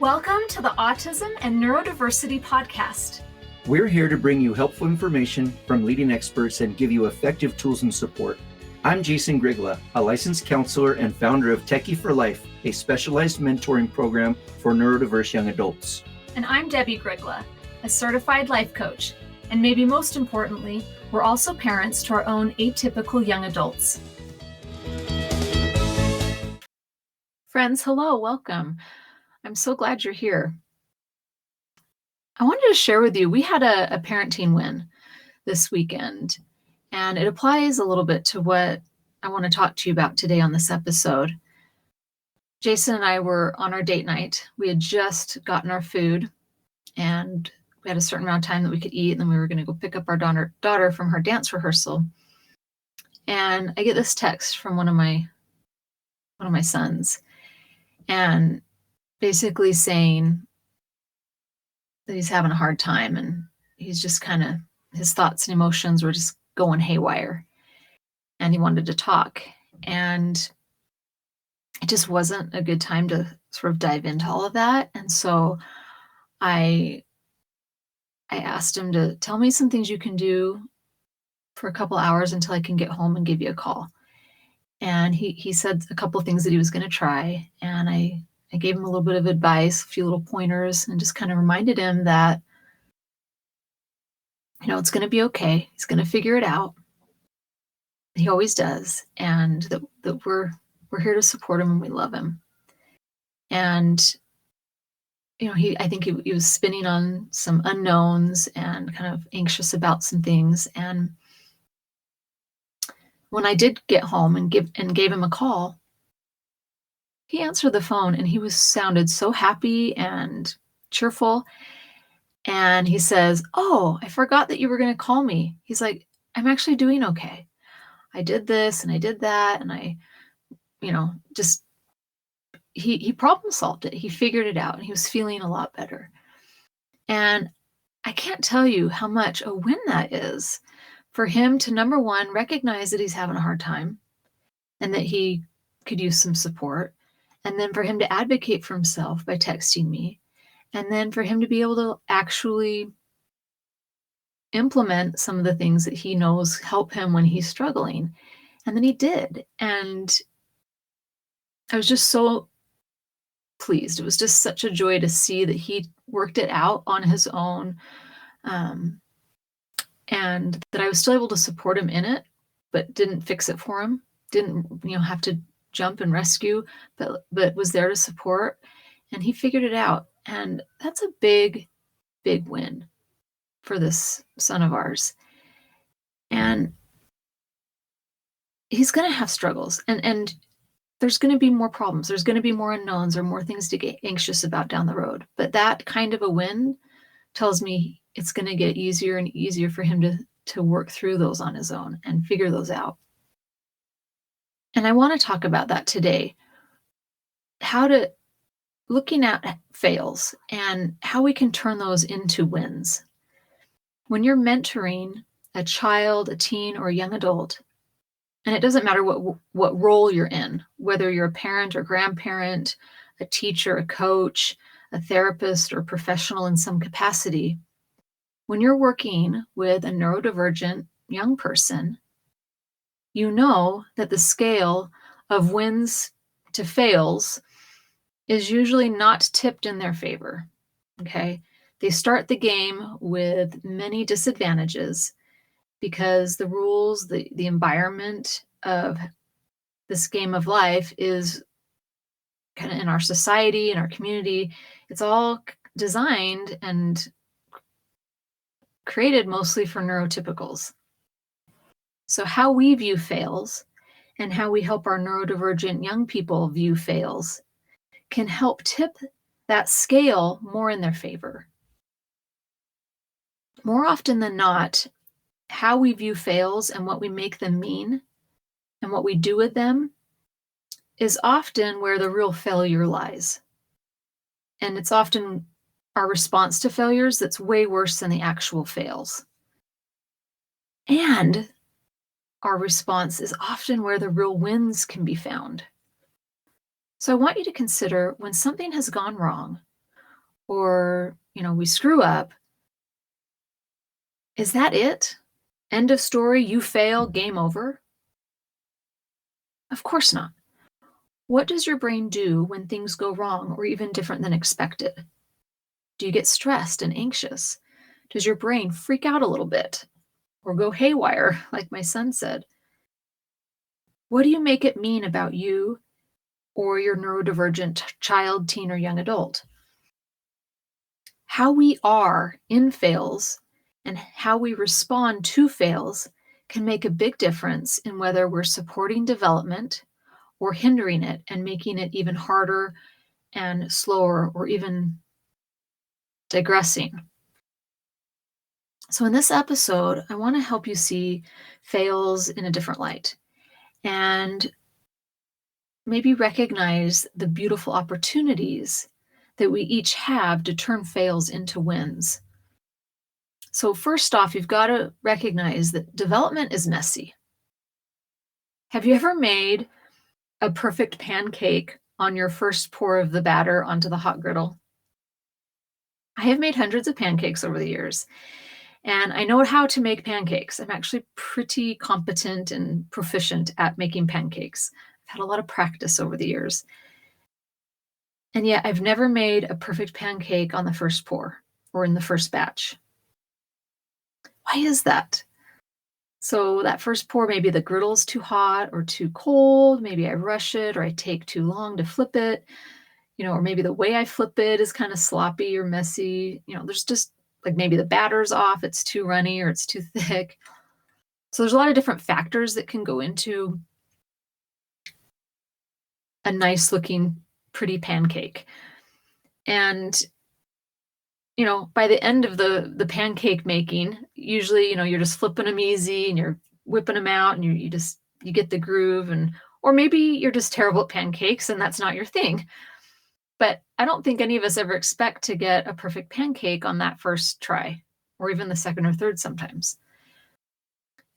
Welcome to the Autism and Neurodiversity Podcast. We're here to bring you helpful information from leading experts and give you effective tools and support. I'm Jason Grigla, a licensed counselor and founder of Techie for Life, a specialized mentoring program for neurodiverse young adults. And I'm Debbie Grigla, a certified life coach. And maybe most importantly, we're also parents to our own atypical young adults. Friends, hello, welcome. I'm so glad you're here. I wanted to share with you, we had a parenting win this weekend, and it applies a little bit to what I want to talk to you about today on this episode. Jason and I were on our date night. We had just gotten our food, and we had a certain amount of time that we could eat, and then we were going to go pick up our daughter from her dance rehearsal. And I get this text from one of my sons, and basically saying that he's having a hard time, and he's just his thoughts and emotions were just going haywire, and he wanted to talk. And it just wasn't a good time to sort of dive into all of that. And so I asked him to tell me some things you can do for a couple hours until I can get home and give you a call. And he said a couple of things that he was going to try. And I gave him a little bit of advice, a few little pointers, and just kind of reminded him that, it's going to be okay. He's going to figure it out. He always does. And that we're here to support him and we love him. And, I think he was spinning on some unknowns and kind of anxious about some things. And when I did get home and gave him a call, he answered the phone and he sounded so happy and cheerful. And he says, "Oh, I forgot that you were going to call me." He's like, "I'm actually doing okay. I did this and I did that." And I, he problem solved it. He figured it out and he was feeling a lot better. And I can't tell you how much a win that is for him to, number one, recognize that he's having a hard time and that he could use some support. And then for him to advocate for himself by texting me. And then for him to be able to actually implement some of the things that he knows help him when he's struggling. And then he did. And I was just so pleased. It was just such a joy to see that he worked it out on his own. And that I was still able to support him in it, but didn't fix it for him. Didn't, have to jump and rescue, but was there to support, and he figured it out. And that's a big, big win for this son of ours. And he's going to have struggles, and there's going to be more problems. There's going to be more unknowns or more things to get anxious about down the road. But that kind of a win tells me it's going to get easier and easier for him to work through those on his own and figure those out. And I want to talk about that today. Looking at fails and how we can turn those into wins. When you're mentoring a child, a teen, or a young adult, and it doesn't matter what role you're in, whether you're a parent or grandparent, a teacher, a coach, a therapist, or professional in some capacity, when you're working with a neurodivergent young person, you know that the scale of wins to fails is usually not tipped in their favor, okay? They start the game with many disadvantages because the rules, the environment of this game of life is kind of in our society, in our community, it's all designed and created mostly for neurotypicals. So how we view fails and how we help our neurodivergent young people view fails can help tip that scale more in their favor. More often than not, how we view fails and what we make them mean and what we do with them is often where the real failure lies. And it's often our response to failures that's way worse than the actual fails. And our response is often where the real wins can be found. So I want you to consider when something has gone wrong, or, we screw up, is that it? End of story, you fail, game over? Of course not. What does your brain do when things go wrong or even different than expected? Do you get stressed and anxious? Does your brain freak out a little bit or go haywire, like my son said? What do you make it mean about you or your neurodivergent child, teen, or young adult? How we are in fails and how we respond to fails can make a big difference in whether we're supporting development or hindering it and making it even harder and slower or even digressing. So, in this episode, I want to help you see fails in a different light and maybe recognize the beautiful opportunities that we each have to turn fails into wins. So, first off, you've got to recognize that development is messy. Have you ever made a perfect pancake on your first pour of the batter onto the hot griddle? I have made hundreds of pancakes over the years, and I know how to make pancakes. I'm actually pretty competent and proficient at making pancakes. I've had a lot of practice over the years. And yet, I've never made a perfect pancake on the first pour or in the first batch. Why is that? So that first pour, maybe the griddle's too hot or too cold. Maybe I rush it or I take too long to flip it, or maybe the way I flip it is kind of sloppy or messy. There's just like maybe the batter's off, it's too runny or it's too thick. So there's a lot of different factors that can go into a nice looking, pretty pancake. And by the end of the pancake making, usually, you're just flipping them easy and you're whipping them out and you get the groove, or maybe you're just terrible at pancakes and that's not your thing. But I don't think any of us ever expect to get a perfect pancake on that first try, or even the second or third sometimes.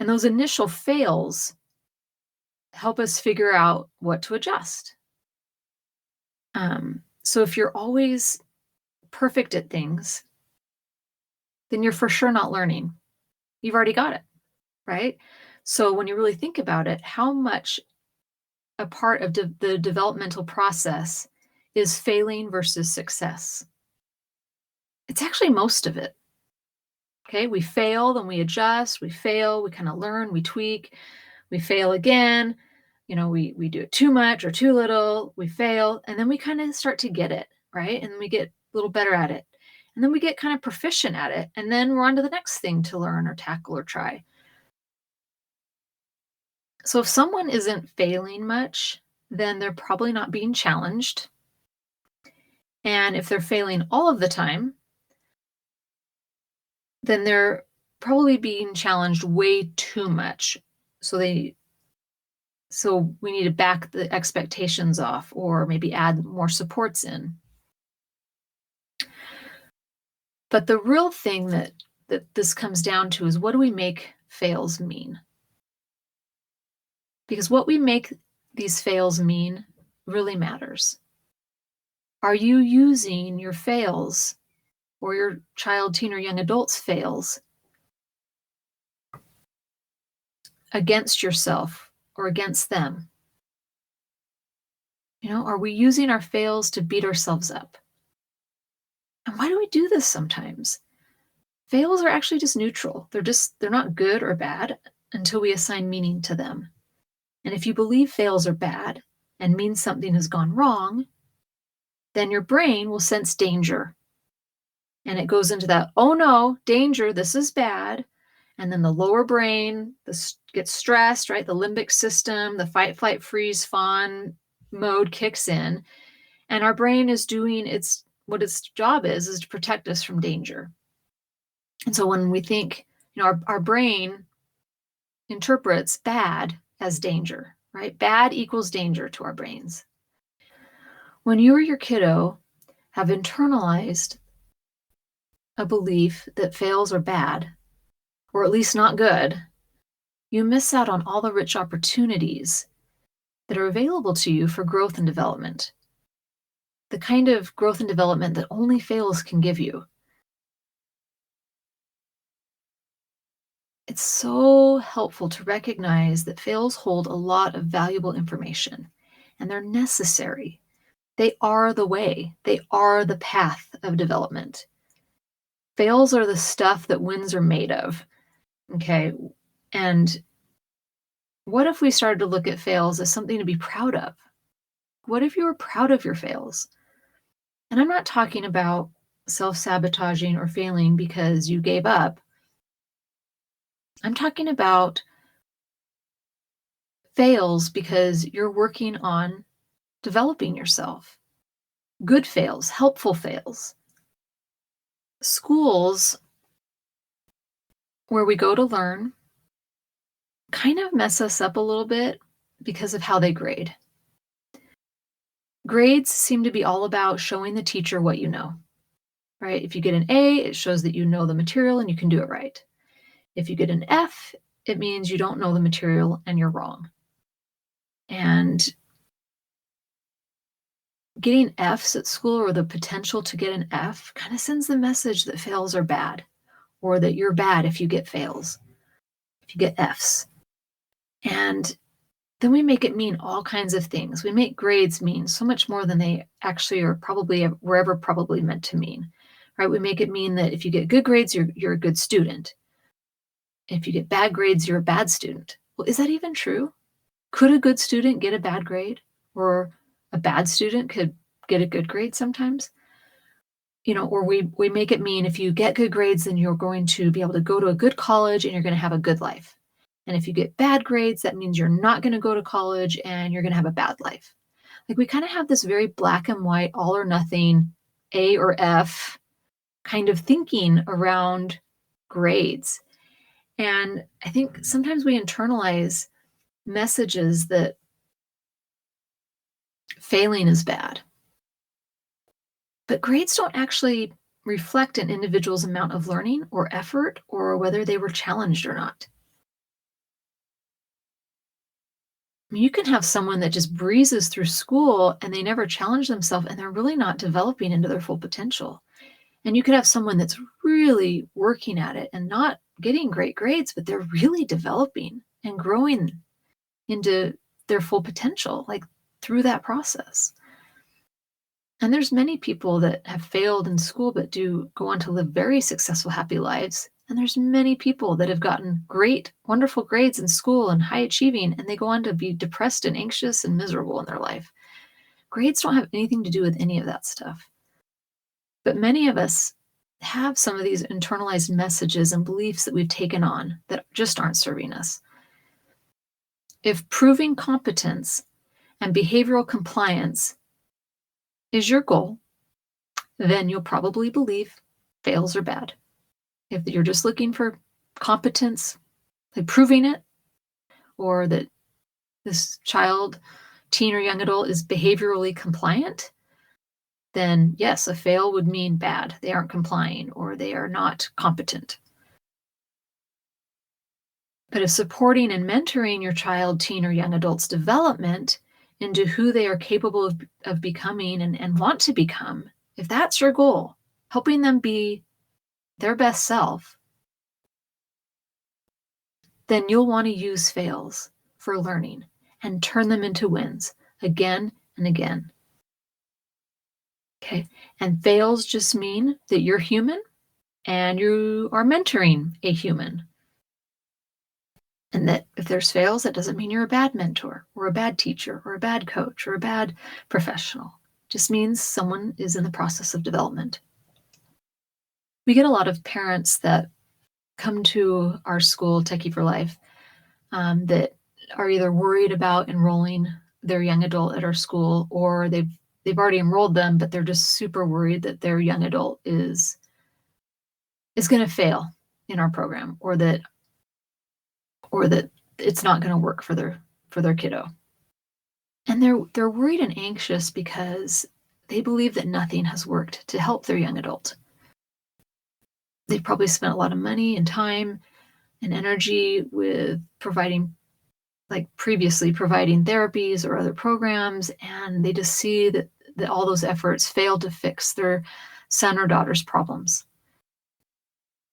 And those initial fails help us figure out what to adjust. So if you're always perfect at things, then you're for sure not learning. You've already got it, right? So when you really think about it, how much a part of the developmental process is failing versus success? It's actually most of it. Okay, we fail, then we adjust, we fail, we kind of learn, we tweak, we fail again, we do it too much or too little, we fail, and then we kind of start to get it, right? And then we get a little better at it. And then we get kind of proficient at it. And then we're on to the next thing to learn or tackle or try. So if someone isn't failing much, then they're probably not being challenged. And if they're failing all of the time, then they're probably being challenged way too much. So we need to back the expectations off or maybe add more supports in. But the real thing that this comes down to is, what do we make fails mean? Because what we make these fails mean really matters. Are you using your fails or your child, teen, or young adult's fails against yourself or against them? Are we using our fails to beat ourselves up? And why do we do this sometimes? Fails are actually just neutral. They're not good or bad until we assign meaning to them. And if you believe fails are bad and mean something has gone wrong, then your brain will sense danger. And it goes into that, oh no, danger, this is bad. And then the lower brain gets stressed, right? The limbic system, the fight, flight, freeze, fawn mode kicks in. And our brain is doing what its job is to protect us from danger. And so when we think, our brain interprets bad as danger, right? Bad equals danger to our brains. When you or your kiddo have internalized a belief that fails are bad, or at least not good, you miss out on all the rich opportunities that are available to you for growth and development. the kind of growth and development that only fails can give you. It's so helpful to recognize that fails hold a lot of valuable information, and they're necessary. They are the way, they are the path of development. Fails are the stuff that wins are made of. Okay. And what if we started to look at fails as something to be proud of? What if you were proud of your fails? And I'm not talking about self sabotaging or failing because you gave up. I'm talking about fails because you're working on developing yourself. Good fails, helpful fails. Schools where we go to learn kind of mess us up a little bit because of how they grade. Grades seem to be all about showing the teacher what you know, right? If you get an A, it shows that you know the material and you can do it right. If you get an F, it means you don't know the material and you're wrong. And getting Fs at school or the potential to get an F kind of sends the message that fails are bad, or that you're bad if you get fails, if you get Fs. And then we make it mean all kinds of things. We make grades mean so much more than they actually are probably were ever probably meant to mean, right? We make it mean that if you get good grades, you're a good student. If you get bad grades, you're a bad student. Well, is that even true? Could a good student get a bad grade? Or a bad student could get a good grade sometimes? Or we make it mean if you get good grades, then you're going to be able to go to a good college and you're going to have a good life. And if you get bad grades, that means you're not going to go to college and you're going to have a bad life. Like we kind of have this very black and white, all or nothing, A or F kind of thinking around grades. And I think sometimes we internalize messages that failing is bad. But grades don't actually reflect an individual's amount of learning or effort or whether they were challenged or not. I mean, you can have someone that just breezes through school and they never challenge themselves and they're really not developing into their full potential. And you could have someone that's really working at it and not getting great grades, but they're really developing and growing into their full potential, like through that process. And there's many people that have failed in school but do go on to live very successful, happy lives. And there's many people that have gotten great, wonderful grades in school and high achieving, and they go on to be depressed and anxious and miserable in their life. Grades don't have anything to do with any of that stuff. But many of us have some of these internalized messages and beliefs that we've taken on that just aren't serving us. If proving competence and behavioral compliance is your goal, then you'll probably believe fails are bad. If you're just looking for competence, like proving it, or that this child, teen or young adult is behaviorally compliant, then yes, a fail would mean bad. They aren't complying or they are not competent. But if supporting and mentoring your child, teen, or young adult's development into who they are capable of becoming and want to become, if that's your goal, helping them be their best self, then you'll want to use fails for learning and turn them into wins again and again. Okay. And fails just mean that you're human and you are mentoring a human. And that if there's fails, that doesn't mean you're a bad mentor or a bad teacher or a bad coach or a bad professional. It just means someone is in the process of development. We get a lot of parents that come to our school, Techie for Life, that are either worried about enrolling their young adult at our school, or they've already enrolled them, but they're just super worried that their young adult is going to fail in our program, or that it's not going to work for their kiddo. And they're worried and anxious because they believe that nothing has worked to help their young adult. They've probably spent a lot of money and time and energy with previously providing therapies or other programs, and they just see that all those efforts failed to fix their son or daughter's problems.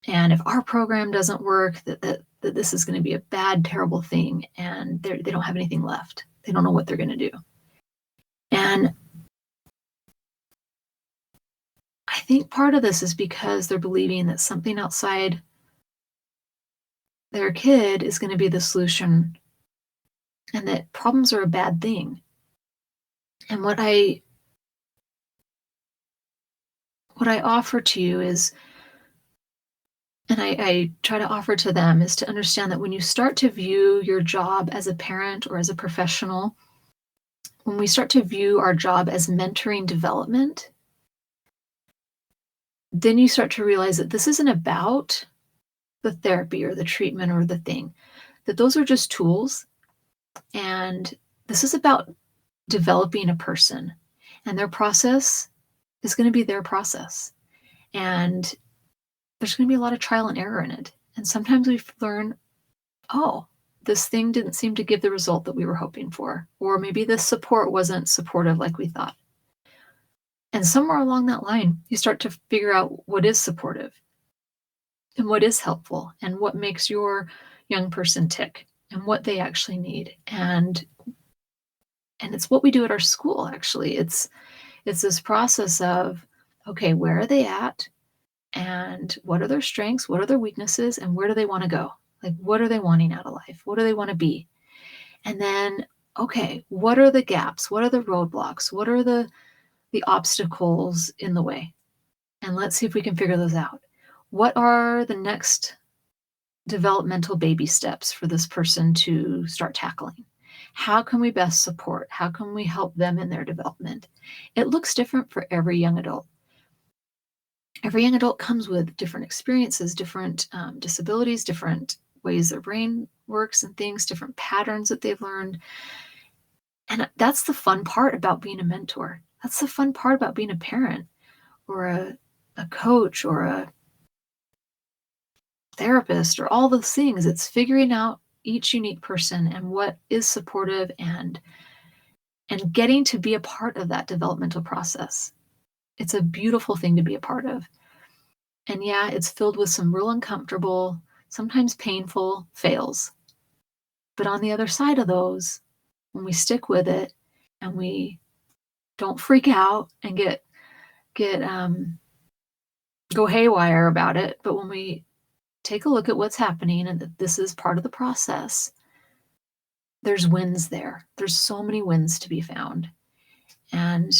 And if our program doesn't work, that this is going to be a bad, terrible thing, and they don't have anything left. They don't know what they're going to do. And I think part of this is because they're believing that something outside their kid is going to be the solution, and that problems are a bad thing. And what I offer to you is, and I try to offer to them, is to understand that when you start to view your job as a parent or as a professional, when we start to view our job as mentoring development, then you start to realize that this isn't about the therapy or the treatment or the thing, that those are just tools. And this is about developing a person, and their process is going to be their process. And there's going to be a lot of trial and error in it. And sometimes we learn, oh, this thing didn't seem to give the result that we were hoping for, or maybe the support wasn't supportive like we thought. And somewhere along that line, you start to figure out what is supportive and what is helpful and what makes your young person tick and what they actually need. And it's what we do at our school, actually. It's this process of, okay, where are they at? And what are their strengths? What are their weaknesses? And where do they want to go? Like, what are they wanting out of life? What do they want to be? And then, okay, what are the gaps? What are the roadblocks? What are the obstacles in the way? And let's see if we can figure those out. What are the next developmental baby steps for this person to start tackling? How can we best support? How can we help them in their development? It looks different for every young adult. Every young adult comes with different experiences, different disabilities, different ways their brain works and things, different patterns that they've learned. And that's the fun part about being a mentor. That's the fun part about being a parent or a coach or a therapist or all those things. It's figuring out each unique person and what is supportive and getting to be a part of that developmental process. It's a beautiful thing to be a part of. And yeah, it's filled with some real uncomfortable, sometimes painful fails. But on the other side of those, when we stick with it and we don't freak out and go haywire about it, but when we take a look at what's happening and that this is part of the process, there's wins there. There's so many wins to be found. And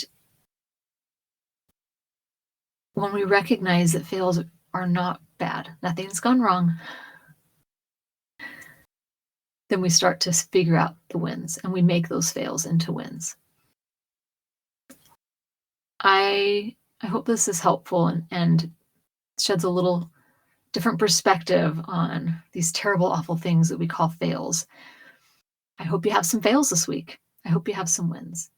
when we recognize that fails are not bad, nothing's gone wrong, then we start to figure out the wins and we make those fails into wins. I hope this is helpful and sheds a little different perspective on these terrible, awful things that we call fails. I hope you have some fails this week. I hope you have some wins.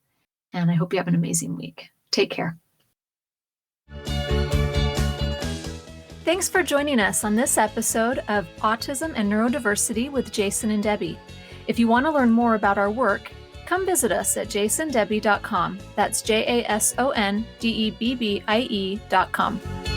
And I hope you have an amazing week. Take care. Thanks for joining us on this episode of Autism and Neurodiversity with Jason and Debbie. If you want to learn more about our work, come visit us at jasondebbie.com. That's JASONDEBBIE.com.